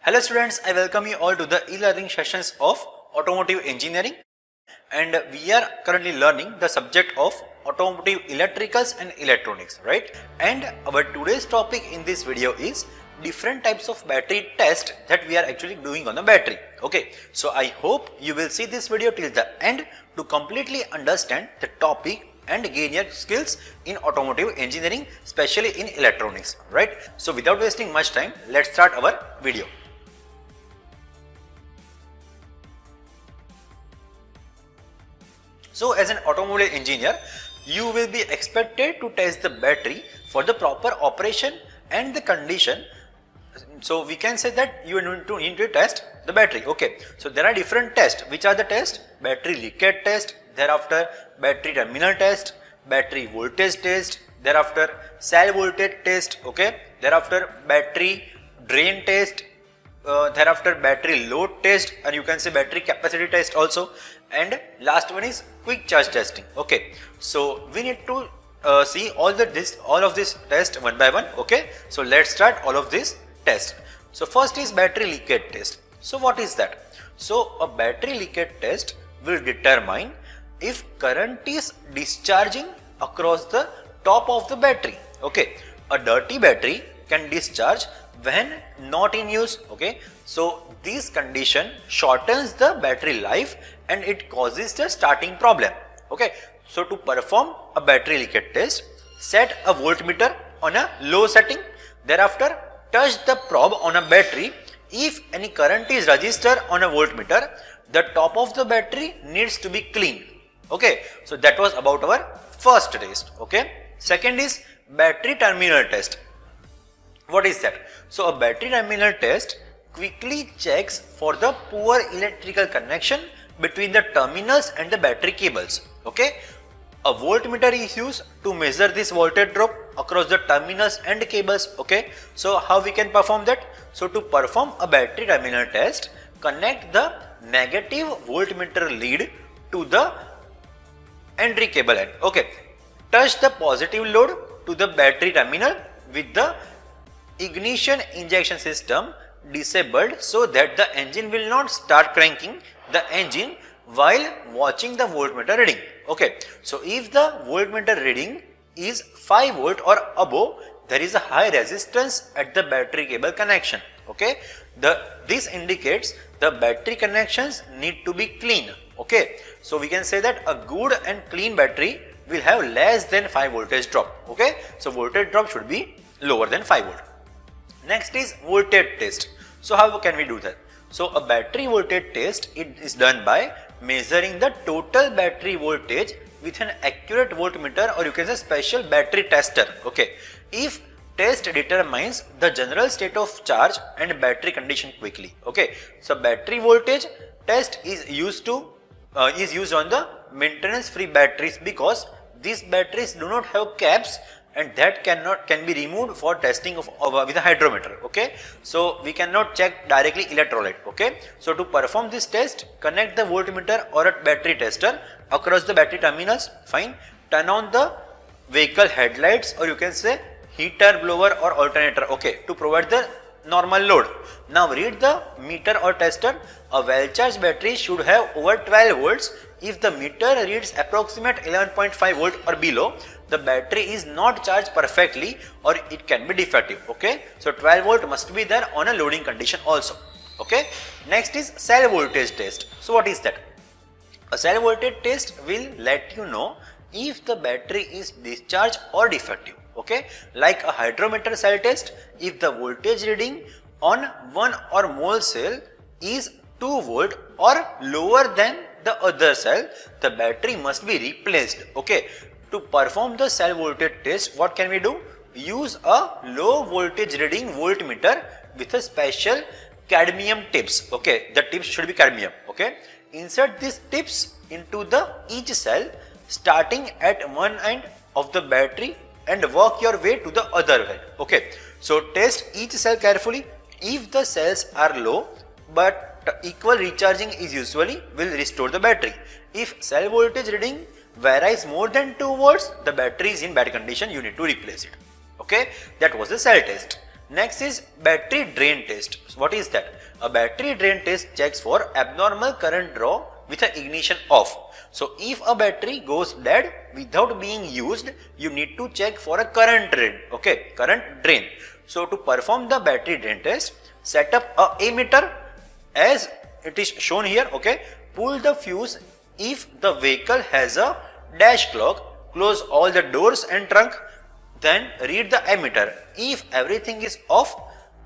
Hello students, I welcome you all to the e-learning sessions of automotive engineering, and we are currently learning the subject of automotive electricals and electronics, right? And our today's topic in this video is different types of battery test that we are actually doing on a battery. Okay, so I hope you will see this video till the end to completely understand the topic and gain your skills in automotive engineering, especially in electronics, right? So without wasting much time, let's start our video. So as an automobile engineer, you will be expected to test the battery for the proper operation and the condition. So we can say that you need to test the battery. Okay, so there are different tests. Which are the tests? Battery leakage test, thereafter battery terminal test, battery voltage test, thereafter cell voltage test, okay, thereafter battery drain test, thereafter battery load test, and you can say battery capacity test also, and last one is quick charge testing. Okay, so we need to see all of this test one by one. Okay, so let's start all of this test. So first is battery leakage test. So what is that? So a battery leakage test will determine if current is discharging across the top of the battery. Okay, a dirty battery can discharge when not in use. Okay, so this condition shortens the battery life and it causes the starting problem. Okay, so to perform a battery leakage test, set a voltmeter on a low setting, thereafter touch the probe on a battery. If any current is registered on a voltmeter, the top of the battery needs to be clean. Okay, so that was about our first test. Okay, second is battery terminal test. What is that? So a battery terminal test quickly checks for the poor electrical connection between the terminals and the battery cables. Okay, a voltmeter is used to measure this voltage drop across the terminals and cables. Okay, so how we can perform that? So to perform a battery terminal test, connect the negative voltmeter lead to the entry cable end. Okay, touch the positive load to the battery terminal with the ignition injection system disabled, so that the engine will not start cranking the engine while watching the voltmeter reading. Okay, so if the voltmeter reading is 5 volt or above, there is a high resistance at the battery cable connection. Okay, this indicates the battery connections need to be clean. Okay, so we can say that a good and clean battery will have less than 5 voltage drop. Okay, so voltage drop should be lower than 5 volt. Next is voltage test. So how can we do that? So a battery voltage test, it is done by measuring the total battery voltage with an accurate voltmeter, or you can say special battery tester. Okay, if test determines the general state of charge and battery condition quickly. Okay, so battery voltage test is used on the maintenance free batteries, because these batteries do not have caps and that can be removed for testing with a hydrometer. Okay, so we cannot check directly electrolyte. Okay, so to perform this test, connect the voltmeter or a battery tester across the battery terminals. Fine, turn on the vehicle headlights, or you can say heater, blower or alternator, okay, to provide the normal load. Now read the meter or tester. A well charged battery should have over 12 volts. If the meter reads approximate 11.5 volt or below, the battery is not charged perfectly or it can be defective. Okay, so 12 volt must be there on a loading condition also. Okay, next is cell voltage test. So what is that? A cell voltage test will let you know if the battery is discharged or defective. Okay, like a hydrometer cell test, if the voltage reading on one or more cell is 2 volt or lower than the other cell, the battery must be replaced. Okay, to perform the cell voltage test, what can we do? Use a low voltage reading voltmeter with a special cadmium tips. Okay, the tips should be cadmium. Okay, insert these tips into each cell starting at one end of the battery and work your way to the other end. Okay, so test each cell carefully. If the cells are low but equal recharging is usually will restore the battery. If cell voltage reading varies more than 2 volts, the battery is in bad condition, you need to replace it. Okay, that was the cell test. Next is battery drain test. So what is that? A battery drain test checks for abnormal current draw with the ignition off. So if a battery goes dead without being used, you need to check for a current drain, okay, current drain. So to perform the battery drain test, set up a ammeter as it is shown here, okay. Pull the fuse if the vehicle has a dash clock, close all the doors and trunk, then read the ammeter. If everything is off,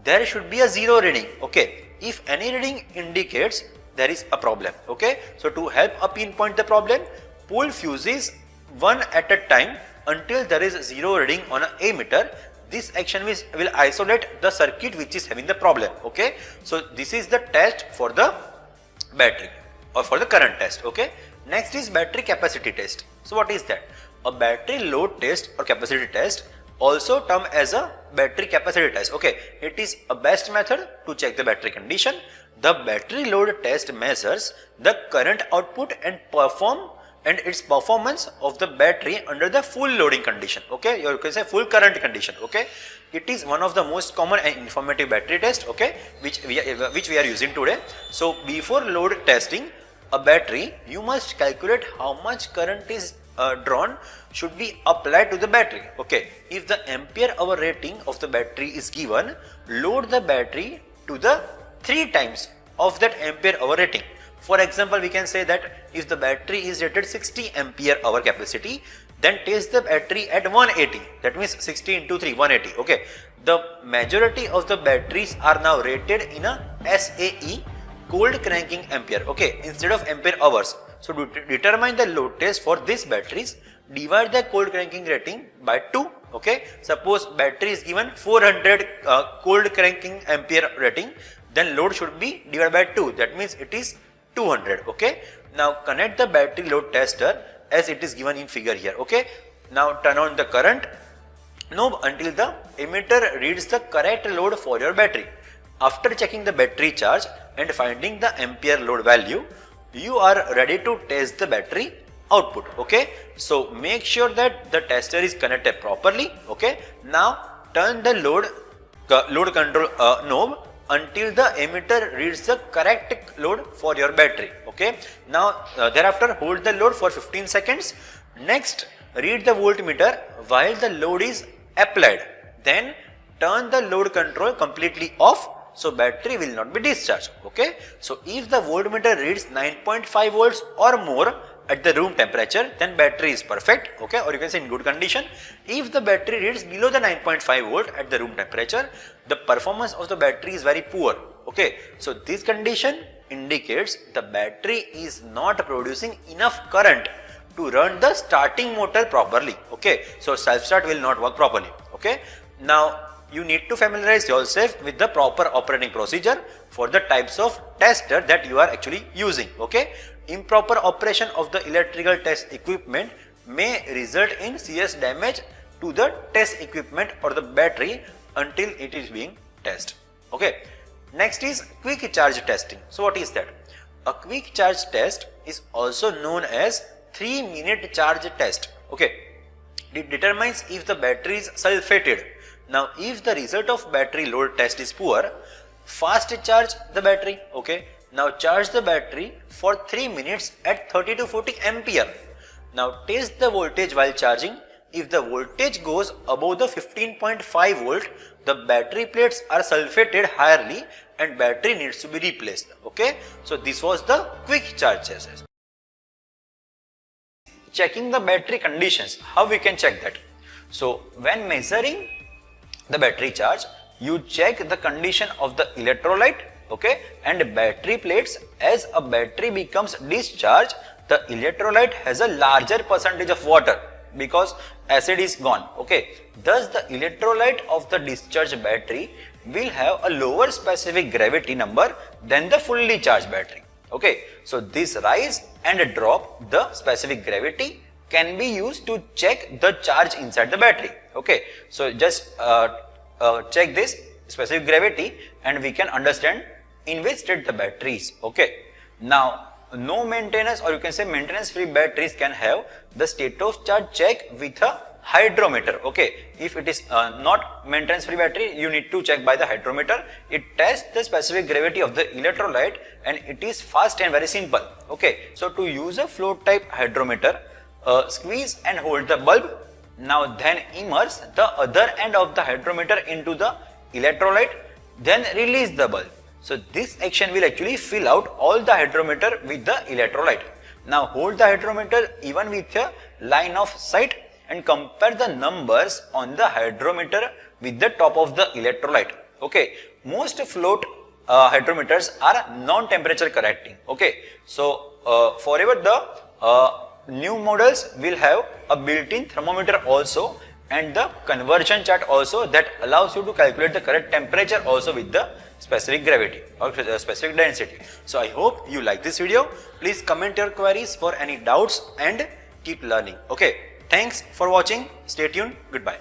there should be a zero reading, okay. If any reading indicates there is a problem, okay. So to help pinpoint the problem, pull fuses one at a time until there is zero reading on an ammeter. This action will isolate the circuit which is having the problem, okay. So this is the test for the battery or for the current test, okay. Next is battery capacity test. So what is that? A battery load test or capacity test, also termed as a battery capacity test, okay. It is a best method to check the battery condition. The battery load test measures the current output and its performance of the battery under the full loading condition, okay. You can say full current condition, okay. It is one of the most common and informative battery test, okay, which we are using today. So before load testing a battery, you must calculate how much current is drawn should be applied to the battery, okay. If the ampere hour rating of the battery is given, load the battery to the 3 times of that ampere hour rating. For example, we can say that if the battery is rated 60 ampere hour capacity, then test the battery at 180, that means 60 into 3, 180, okay. The majority of the batteries are now rated in a SAE, cold cranking ampere, okay, instead of ampere hours. So to determine the load test for these batteries, divide the cold cranking rating by 2, okay. Suppose battery is given 400 cold cranking ampere rating, then load should be divided by 2, that means it is 200, okay. Now connect the battery load tester as it is given in figure here, okay. Now turn on the current knob until the emitter reads the correct load for your battery. After checking the battery charge and finding the ampere load value, you are ready to test the battery output, okay. So make sure that the tester is connected properly, okay. Now turn the load control knob until the emitter reads the correct load for your battery, okay. Now thereafter hold the load for 15 seconds. Next read the voltmeter while the load is applied. Then turn the load control completely off, so battery will not be discharged, okay. So if the voltmeter reads 9.5 volts or more at the room temperature, then battery is perfect, okay, or you can say in good condition. If the battery reads below the 9.5 volt at the room temperature, the performance of the battery is very poor, okay. So this condition indicates the battery is not producing enough current to run the starting motor properly, okay. So self start will not work properly, okay. Now you need to familiarize yourself with the proper operating procedure for the types of tester that you are actually using, okay. Improper operation of the electrical test equipment may result in serious damage to the test equipment or the battery until it is being tested, okay. Next is quick charge testing. So what is that? A quick charge test is also known as 3-minute charge test, okay. It determines if the battery is sulfated. Now if the result of battery load test is poor, fast charge the battery, okay. Now charge the battery for 3 minutes at 30 to 40 ampere. Now test the voltage while charging. If the voltage goes above the 15.5 volt, the battery plates are sulfated higherly and battery needs to be replaced, okay. So this was the quick charge test. Checking the battery conditions, how we can check that? So when measuring the battery charge, you check the condition of the electrolyte, okay, and battery plates. As a battery becomes discharged, the electrolyte has a larger percentage of water because acid is gone, okay. Thus the electrolyte of the discharged battery will have a lower specific gravity number than the fully charged battery, okay. So this rise and drop the specific gravity can be used to check the charge inside the battery, okay. So just check this specific gravity and we can understand in which state the battery is, okay. Now no maintenance, or you can say maintenance free batteries can have the state of charge check with a hydrometer. Okay, if it is not maintenance free battery, you need to check by the hydrometer. It tests the specific gravity of the electrolyte and it is fast and very simple. Okay, so to use a float type hydrometer, squeeze and hold the bulb. Now then immerse the other end of the hydrometer into the electrolyte, then release the bulb. So this action will actually fill out all the hydrometer with the electrolyte. Now hold the hydrometer even with a line of sight and compare the numbers on the hydrometer with the top of the electrolyte. Okay, most float hydrometers are non-temperature correcting. Okay, so forever the new models will have a built-in thermometer also and the conversion chart also that allows you to calculate the correct temperature also with the specific gravity or specific density. So I hope you like this video. Please comment your queries for any doubts and keep learning. Okay, thanks for watching. Stay tuned. Goodbye.